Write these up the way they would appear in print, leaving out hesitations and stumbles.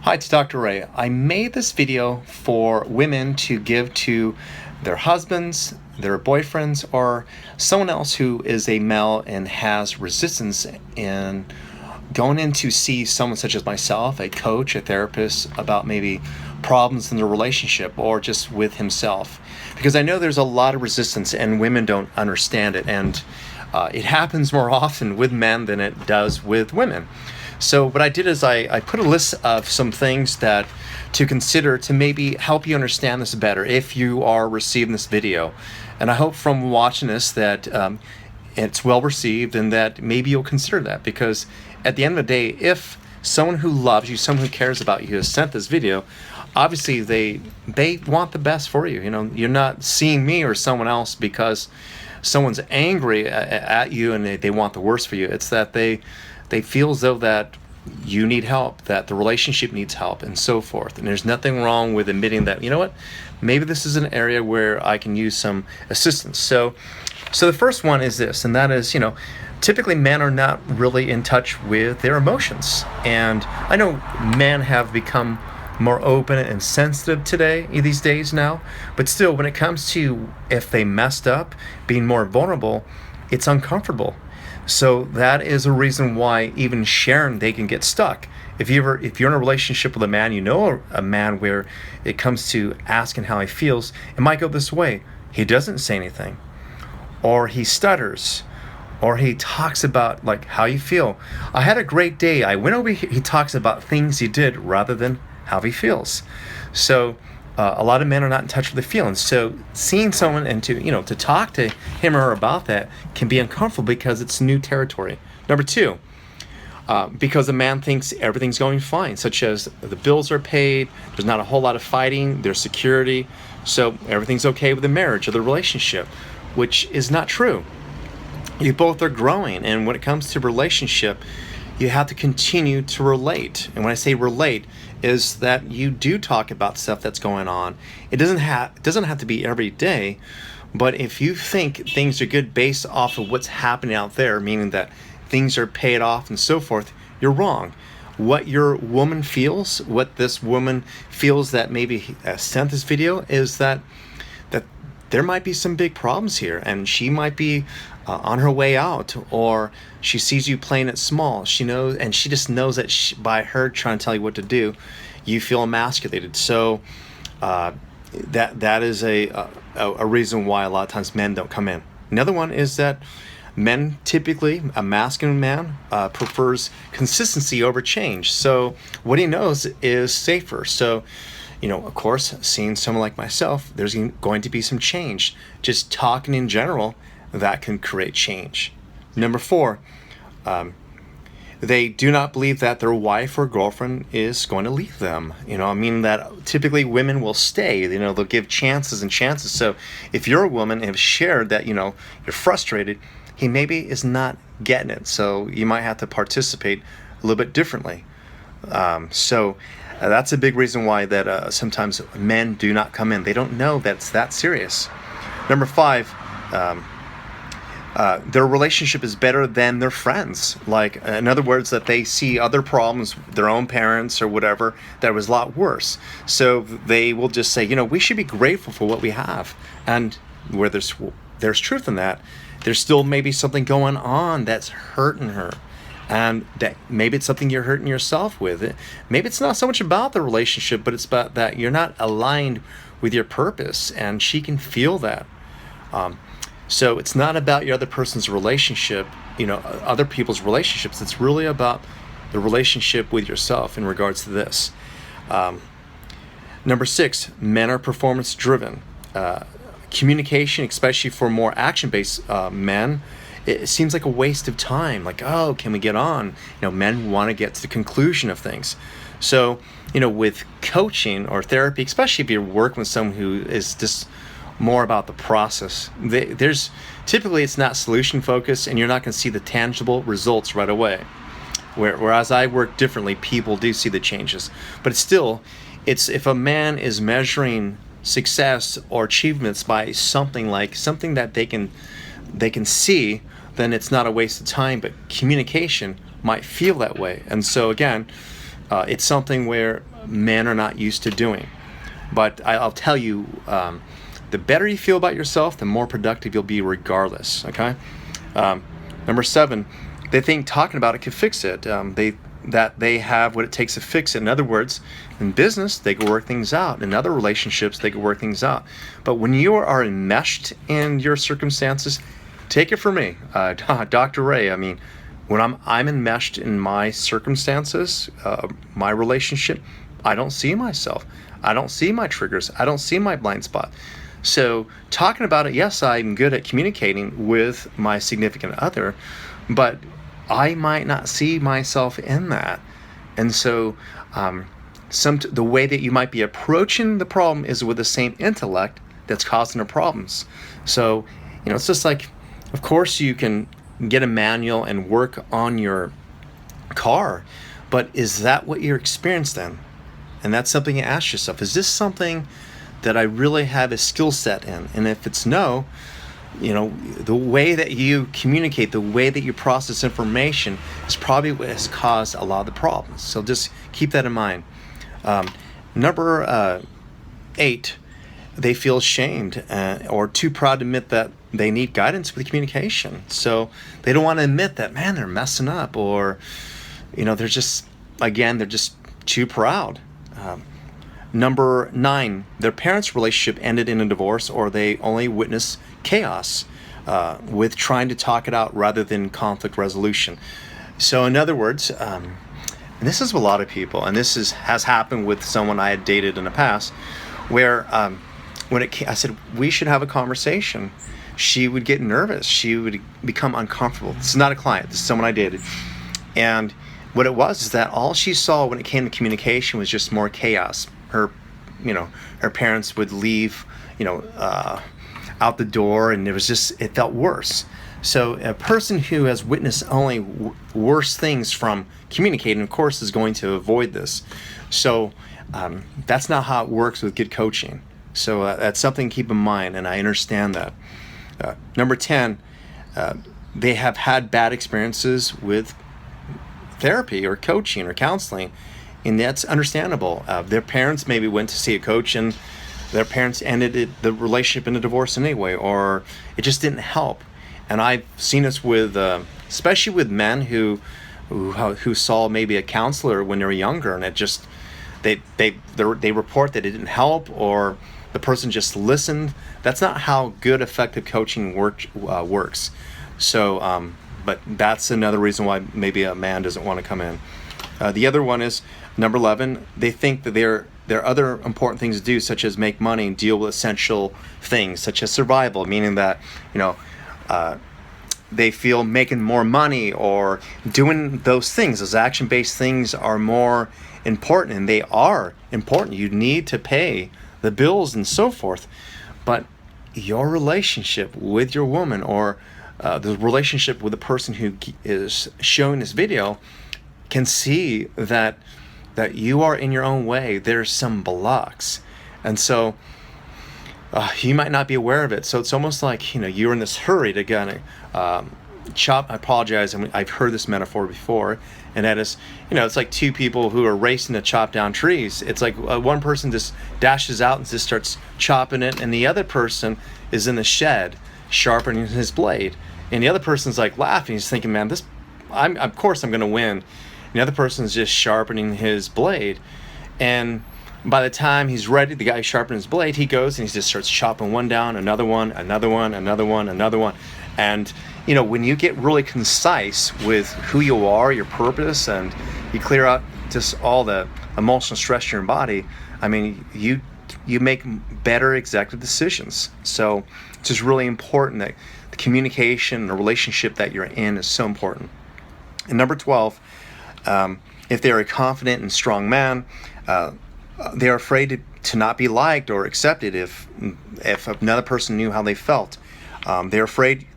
Hi, it's Dr. Ray. I made this video for women to give to their husbands, their boyfriends, or someone else who is a male and has resistance in going in to see someone such as myself, a coach, a therapist, about maybe problems in the relationship or just with himself. Because I know there's a lot of resistance and women don't understand it, and it happens more often with men than it does with women. So what I did is I put a list of some things that to consider to maybe help you understand this better if you are receiving this video. And I hope from watching this that it's well received and that maybe you'll consider that, because at the end of the day, if someone who loves you, someone who cares about you has sent this video, obviously they want the best for you. You know, you're not seeing me or someone else because someone's angry at you and they want the worst for you. It's that they feel as though that you need help, that the relationship needs help, and so forth. And there's nothing wrong with admitting that, you know what, maybe this is an area where I can use some assistance. So the first one is this, and that is, typically men are not really in touch with their emotions. And I know men have become more open and sensitive these days now, but still, when it comes to if they messed up, being more vulnerable, it's uncomfortable. So that is a reason why even sharing, they can get stuck. If you're in a relationship with a man, a man where it comes to asking how he feels, it might go this way. He doesn't say anything, or he stutters, or he talks about like how you feel. I had a great day. I went over here. He talks about things he did rather than how he feels. So a lot of men are not in touch with their feelings. So seeing someone and to talk to him or her about that can be uncomfortable because it's new territory. Number two, because the man thinks everything's going fine, such as the bills are paid, there's not a whole lot of fighting, there's security, so everything's okay with the marriage or the relationship, which is not true. You both are growing, and when it comes to relationship, you have to continue to relate. And when I say relate, is that you do talk about stuff that's going on. It doesn't have to be every day, but if you think things are good based off of what's happening out there, meaning that things are paid off and so forth, you're wrong. What your woman feels, what this woman feels that maybe sent this video, is that there might be some big problems here, and she might be on her way out, or she sees you playing it small. She knows, and she just knows that by her trying to tell you what to do, you feel emasculated. So that is a reason why a lot of times men don't come in. Another one is that men typically, a masculine man prefers consistency over change. So what he knows is safer. So of course, seeing someone like myself, there's going to be some change. Just talking in general, that can create change. Number four, they do not believe that their wife or girlfriend is going to leave them. That typically women will stay. They'll give chances and chances. So if you're a woman and have shared that, you're frustrated, he maybe is not getting it. So you might have to participate a little bit differently. That's a big reason why that sometimes men do not come in. They don't know that's that serious. Number five, their relationship is better than their friends. Like, in other words, that they see other problems, their own parents or whatever, that was a lot worse. So they will just say, we should be grateful for what we have. And where there's truth in that, there's still maybe something going on that's hurting her. And that maybe it's something you're hurting yourself with. Maybe it's not so much about the relationship, but it's about that you're not aligned with your purpose, and she can feel that. So it's not about your other person's relationship, other people's relationships. It's really about the relationship with yourself in regards to this. Number six, men are performance driven. Communication, especially for more action-based men, it seems like a waste of time. Like, oh, can we get on? Men want to get to the conclusion of things. So, with coaching or therapy, especially if you're working with someone who is just more about the process, there's typically it's not solution focused, and you're not going to see the tangible results right away. Whereas I work differently, people do see the changes. But it's if a man is measuring success or achievements by something that they can see, then it's not a waste of time. But communication might feel that way. And so again, it's something where men are not used to doing. But I'll tell you, the better you feel about yourself, the more productive you'll be regardless, okay? Number 7, they think talking about it can fix it. They have what it takes to fix it. In other words, in business, they can work things out. In other relationships, they can work things out. But when you are enmeshed in your circumstances, take it from me, Dr. Ray, I mean, when I'm enmeshed in my circumstances, my relationship, I don't see myself. I don't see my triggers. I don't see my blind spot. So talking about it, yes, I'm good at communicating with my significant other, but I might not see myself in that. And so the way that you might be approaching the problem is with the same intellect that's causing the problems. So, it's just like, of course you can get a manual and work on your car, but is that what you're experienced in? And that's something you ask yourself. Is this something that I really have a skill set in? And if it's no, the way that you communicate, the way that you process information is probably what has caused a lot of the problems. So just keep that in mind. Number 8, they feel ashamed or too proud to admit that they need guidance with communication. So they don't want to admit that, man, they're messing up, or, they're just too proud. Number 9, their parents' relationship ended in a divorce, or they only witness chaos with trying to talk it out rather than conflict resolution. So in other words, and this is with a lot of people, and this has happened with someone I had dated in the past, where I said, we should have a conversation. She would get nervous. She would become uncomfortable. This is not a client. This is someone I dated. And what it was is that all she saw when it came to communication was just more chaos. Her parents would leave, out the door, and it felt worse. So a person who has witnessed only worse things from communicating, of course, is going to avoid this. So that's not how it works with good coaching. So that's something to keep in mind, and I understand that. Number 10, they have had bad experiences with therapy or coaching or counseling, and that's understandable. Their parents maybe went to see a coach, and their parents ended the relationship in a divorce anyway, or it just didn't help. And I've seen this with, especially with men who saw maybe a counselor when they were younger, and it just they report that it didn't help, or the person just listened. That's not how good, effective coaching works. So, but that's another reason why maybe a man doesn't want to come in. The other one is number 11. They think that there are other important things to do, such as make money and deal with essential things, such as survival, meaning that, they feel making more money or doing those things, those action-based things, are more important, and they are important. You need to pay the bills and so forth. But your relationship with your woman, or the relationship with the person who is showing this video, can see that you are in your own way. There's some blocks, and so you might not be aware of it. So it's almost like you're in this hurry to kind of chop. I apologize. I've heard this metaphor before, and that is, it's like two people who are racing to chop down trees. It's like one person just dashes out and just starts chopping it, and the other person is in the shed sharpening his blade, and the other person's like laughing. He's thinking, man, of course I'm going to win. And the other person's just sharpening his blade, and by the time he's ready, the guy sharpening his blade, he goes and he just starts chopping one down, another one, another one, another one, another one. And when you get really concise with who you are, your purpose, and you clear out just all the emotional stress in your body, I mean, you make better executive decisions. So it's just really important that the communication and the relationship that you're in is so important. And number 12, if they're a confident and strong man, they're afraid to not be liked or accepted if another person knew how they felt. They're afraid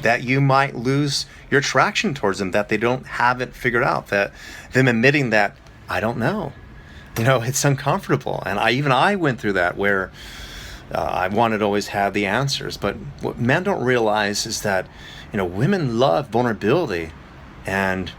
that you might lose your attraction towards them, that they don't have it figured out, that them admitting that, I don't know. It's uncomfortable. And I went through that, where I wanted to always have the answers. But what men don't realize is that, women love vulnerability. And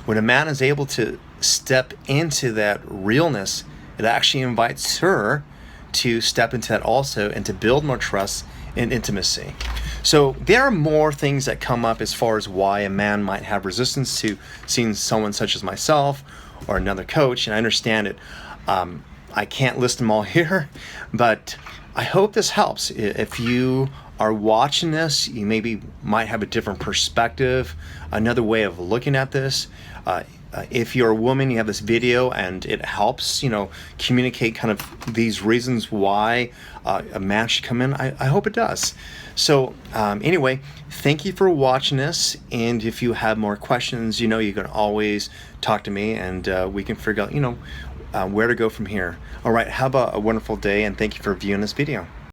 when a man is able to step into that realness it actually invites her to step into that also and to build more trust and intimacy. So there are more things that come up as far as why a man might have resistance to seeing someone such as myself or another coach, and I understand it. I can't list them all here, but I hope this helps. If you are watching this, you maybe might have a different perspective, another way of looking at this. If you're a woman, you have this video and it helps, communicate kind of these reasons why a man should come in. I hope it does. So anyway, thank you for watching this. And if you have more questions, you can always talk to me, and we can figure out, where to go from here. All right, have a wonderful day, and thank you for viewing this video.